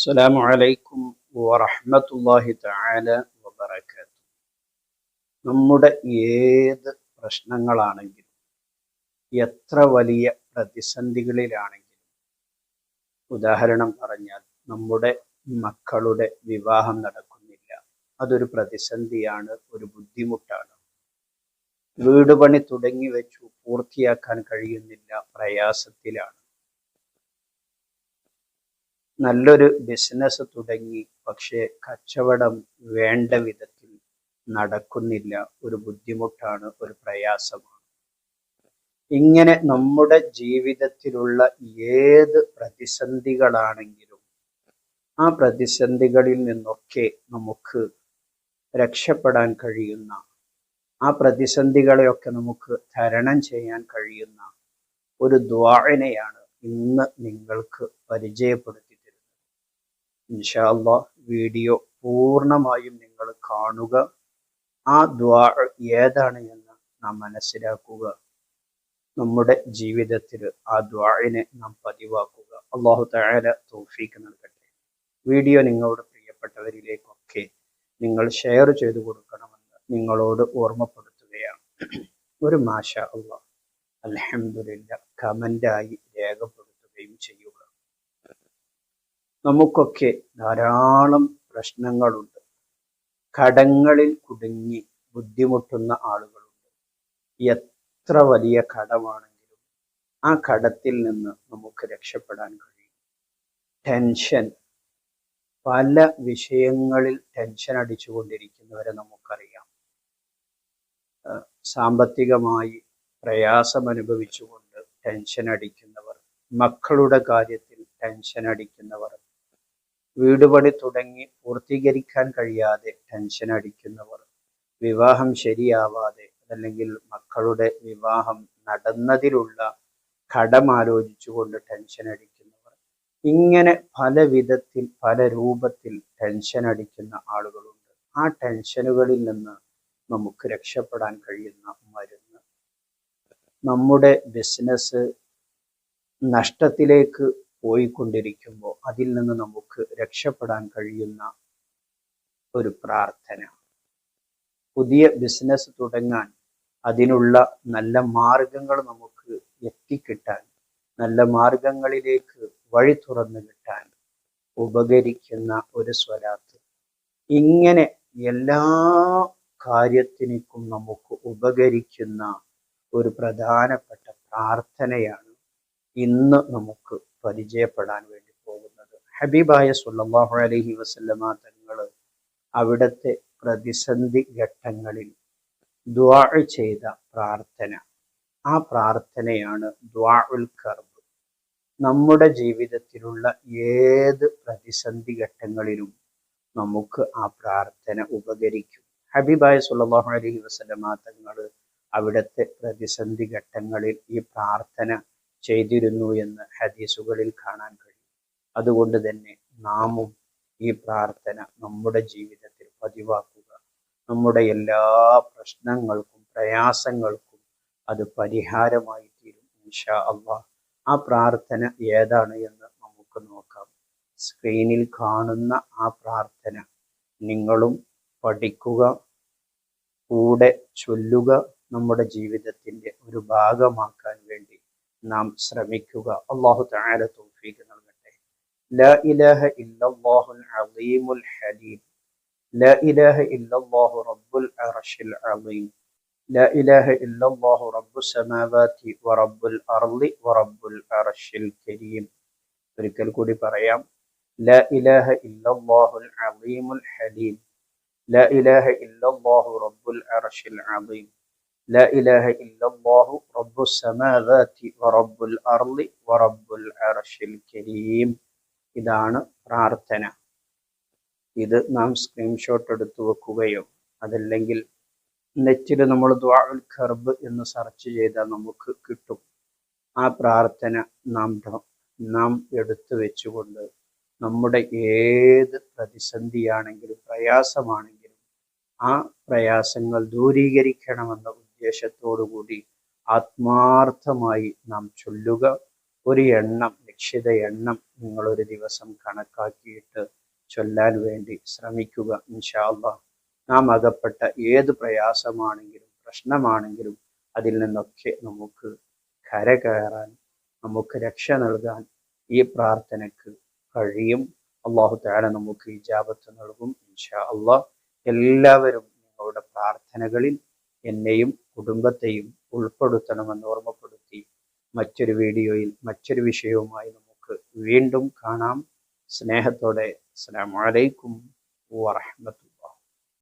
അസ്സലാമു അലൈക്കും വറഹ്മത്തുള്ളാഹി തആല വബറകാതുഹു. നമ്മുടെ ഏത് പ്രശ്നങ്ങളാണെങ്കിലും എത്ര വലിയ പ്രതിസന്ധികളിലാണെങ്കിലും, ഉദാഹരണം പറഞ്ഞാൽ നമ്മുടെ മക്കളുടെ വിവാഹം നടക്കുന്നില്ല, അതൊരു പ്രതിസന്ധിയാണ്, ഒരു ബുദ്ധിമുട്ടാണ്. വീട് പണി തുടങ്ങി വെച്ചു, പൂർത്തിയാക്കാൻ കഴിയുന്നില്ല, പ്രയാസത്തിലാണ്. നല്ലൊരു ബിസിനസ് തുടങ്ങി, പക്ഷേ കച്ചവടം വേണ്ട വിധത്തിൽ നടക്കുന്നില്ല, ഒരു ബുദ്ധിമുട്ടാണ്, ഒരു പ്രയാസമാണ്. ഇങ്ങനെ നമ്മുടെ ജീവിതത്തിലുള്ള ഏത് പ്രതിസന്ധികളാണെങ്കിലും ആ പ്രതിസന്ധികളിൽ നിന്നൊക്കെ നമുക്ക് രക്ഷപ്പെടാൻ കഴിയുന്ന, ആ പ്രതിസന്ധികളെയൊക്കെ നമുക്ക് തരണം ചെയ്യാൻ കഴിയുന്ന ഒരു ദുആഇനെയാണ് ഇന്ന് നിങ്ങൾക്ക് പരിചയപ്പെടുത്തി തരുന്നത്. ഇൻഷാ അല്ലാഹ് വീഡിയോ പൂർണ്ണമായും നിങ്ങൾ കാണുക. ആ ദുആ ഏതാണ് എന്ന് നാം മനസ്സിലാക്കുക. നമ്മുടെ ജീവിതത്തിൽ ആ ദുആഇനെ നാം പതിവാക്കുക. അല്ലാഹു തആല തൗഫീഖ് നൽകട്ടെ. വീഡിയോ നിങ്ങളുടെ പ്രിയപ്പെട്ടവരിലേക്കൊക്കെ നിങ്ങൾ ഷെയർ ചെയ്തു കൊടുക്കണമെന്ന് നിങ്ങളോട് ഓർമ്മപ്പെടുത്തുകയാണ്. ഒരു മാഷാ അല്ലാഹ്, അൽഹംദുലില്ലാഹ് കമന്റായി രേഖപ്പെടുത്തുകയും ചെയ്യുക. നമുക്കൊക്കെ ധാരാളം പ്രശ്നങ്ങളുണ്ട്. കടങ്ങളിൽ കുടുങ്ങി ബുദ്ധിമുട്ടുന്ന ആളുകളുണ്ട്. എത്ര വലിയ കടമാണെങ്കിലും ആ കടത്തിൽ നിന്ന് നമുക്ക് രക്ഷപ്പെടാൻ കഴിയും. ടെൻഷൻ, പല വിഷയങ്ങളിൽ ടെൻഷൻ അടിച്ചുകൊണ്ടിരിക്കുന്നവരെ നമുക്കറിയാം. സാമ്പത്തികമായി പ്രയാസം അനുഭവിച്ചുകൊണ്ട് ടെൻഷൻ അടിക്കുന്നവർ, മക്കളുടെ കാര്യത്തിൽ ടെൻഷൻ അടിക്കുന്നവർ, വീട് പണി തുടങ്ങി പൂർത്തീകരിക്കാൻ കഴിയാതെ ടെൻഷൻ അടിക്കുന്നവർ, വിവാഹം ശരിയാവാതെ അല്ലെങ്കിൽ മക്കളുടെ വിവാഹം നടന്നതിലുള്ള കടമാലോചിച്ചുകൊണ്ട് ടെൻഷൻ അടിക്കുന്നവർ, ഇങ്ങനെ പല വിധത്തിൽ പല രൂപത്തിൽ ടെൻഷൻ അടിക്കുന്ന ആളുകളുണ്ട്. ആ ടെൻഷനുകളിൽ നിന്ന് നമുക്ക് രക്ഷപ്പെടാൻ കഴിയുന്ന മരുന്ന്, നമ്മുടെ ബിസിനസ് നഷ്ടത്തിലേക്ക് പോയിക്കൊണ്ടിരിക്കുമ്പോൾ അതിൽ നിന്ന് നമുക്ക് രക്ഷപ്പെടാൻ കഴിയുന്ന ഒരു പ്രാർത്ഥന, പുതിയ ബിസിനസ് തുടങ്ങാൻ അതിനുള്ള നല്ല മാർഗങ്ങൾ നമുക്ക് എത്തിക്കിട്ടാൻ, നല്ല മാർഗങ്ങളിലേക്ക് വഴി തുറന്നു കിട്ടാൻ ഉപകരിക്കുന്ന ഒരു സ്വലാത്ത്, ഇങ്ങനെ എല്ലാ കാര്യത്തിനും നമുക്ക് ഉപകരിക്കുന്ന ഒരു പ്രധാനപ്പെട്ട പ്രാർത്ഥനയാണ് ഇന്ന് നമുക്ക് പരിചയപ്പെടാൻ വേണ്ടി പോകുന്നത്. ഹബീബായ സ്വല്ലല്ലാഹു അലൈഹി വസല്ലമ തങ്ങൾ അവിടുത്തെ പ്രതിസന്ധി ഘട്ടങ്ങളിൽ ദുആ ചെയ്ത പ്രാർത്ഥന, ആ പ്രാർത്ഥനയാണ് ദുആഉൽ കർബ്. നമ്മുടെ ജീവിതത്തിലുള്ള ഏത് പ്രതിസന്ധി ഘട്ടങ്ങളിലും നമുക്ക് ആ പ്രാർത്ഥന ഉപകരിക്കും. ഹബീബായ സ്വല്ലല്ലാഹു അലൈഹി വസല്ലമ തങ്ങൾ അവിടുത്തെ പ്രതിസന്ധി ഘട്ടങ്ങളിൽ ഈ പ്രാർത്ഥന ചെയ്തിരുന്നു എന്ന് ഹദീസുകളിൽ കാണാൻ കഴിയും. അതുകൊണ്ട് തന്നെ നാമും ഈ പ്രാർത്ഥന നമ്മുടെ ജീവിതത്തിൽ പതിവാക്കുക. നമ്മുടെ എല്ലാ പ്രശ്നങ്ങൾക്കും പ്രയാസങ്ങൾക്കും അത് പരിഹാരമായി തീരും ഇൻഷാ അല്ലാഹ്. ആ പ്രാർത്ഥന ഏതാണ് എന്ന് നമുക്ക് നോക്കാം. സ്ക്രീനിൽ കാണുന്ന ആ പ്രാർത്ഥന നിങ്ങളും പഠിക്കുക, കൂടെ ചൊല്ലുക, നമ്മുടെ ജീവിതത്തിന്റെ ഒരു ഭാഗമാക്കാൻ വേണ്ടി നാം ശ്രമിക്കുക. അല്ലാഹു തആല തൗഫീഖ് നൽകട്ടെ. ലാ ഇലാഹ ഇല്ലല്ലാഹുൽ അളീമുൽ ഹലീം, ലാ ഇലാഹ ഇല്ലല്ലാഹു റബ്ബുൽ അർശിൽ അളീം, ലാ ഇലാഹ ഇല്ലല്ലാഹു റബ്ബുസ് സമാവാതി വറബ്ബുൽ അർളി വറബ്ബുൽ അർശിൽ കരീം. ഒരിക്കൽ കൂടി പറയാം. ലാ ഇലാഹ ഇല്ലല്ലാഹുൽ അളീമുൽ ഹലീം, ലാ ഇലാഹ ഇല്ലല്ലാഹു റബ്ബുൽ അർശിൽ അളീം, ലാ ഇലാഹ ഇല്ലല്ലാഹു റബ്ബുസ് സമാവാതി വറബ്ബുൽ അർളി വറബ്ബുൽ അർശിൽ കരീം. ഇതാണ് പ്രാർത്ഥന. ഇത് നാം സ്ക്രീൻഷോട്ട് എടുത്തു വെക്കുകയോ അതല്ലെങ്കിൽ നെറ്റിൽ നമ്മൾ ദുആഉൽ കർബ് എന്ന് സെർച്ച് ചെയ്താൽ നമുക്ക് കിട്ടും. ആ പ്രാർത്ഥന നാം എടുത്തു വെച്ചുകൊണ്ട് നമ്മുടെ ഏത് പ്രതിസന്ധിയാണെങ്കിലും പ്രയാസമാണെങ്കിലും ആ പ്രയാസങ്ങൾ ദൂരീകരിക്കണമെന്ന ഉദ്ദേശത്തോടു കൂടി ആത്മാർത്ഥമായി നാം ചൊല്ലുക. ഒരു എണ്ണം നിശ്ചിത എണ്ണം നിങ്ങളൊരു ദിവസം കണക്കാക്കിയിട്ട് ചൊല്ലാൻ വേണ്ടി ശ്രമിക്കുക. ഇൻഷാ അല്ലാഹ് നാം അകപ്പെട്ട ഏത് പ്രയാസമാണെങ്കിലും പ്രശ്നമാണെങ്കിലും അതിൽ നിന്നൊക്കെ നമുക്ക് കരകയറാൻ, നമുക്ക് രക്ഷ നൽകാൻ ഈ പ്രാർത്ഥനയ്ക്ക് കഴിയും. അല്ലാഹു തആല നമുക്ക് ഇജാബത്ത് നൽകും ഇൻഷാ അല്ലാഹ്. എല്ലാവരും നിങ്ങളുടെ പ്രാർത്ഥനകളിൽ എന്നെയും കുടുംബത്തെയും ഉൾപ്പെടുത്തണമെന്ന് ഓർമ്മപ്പെടുത്തി മറ്റൊരു വീഡിയോയിൽ മറ്റൊരു വിഷയവുമായി നമുക്ക് വീണ്ടും കാണാം. സ്നേഹത്തോടെ അസ്സലാമു അലൈക്കും വറഹ്മത്തുള്ളാഹി.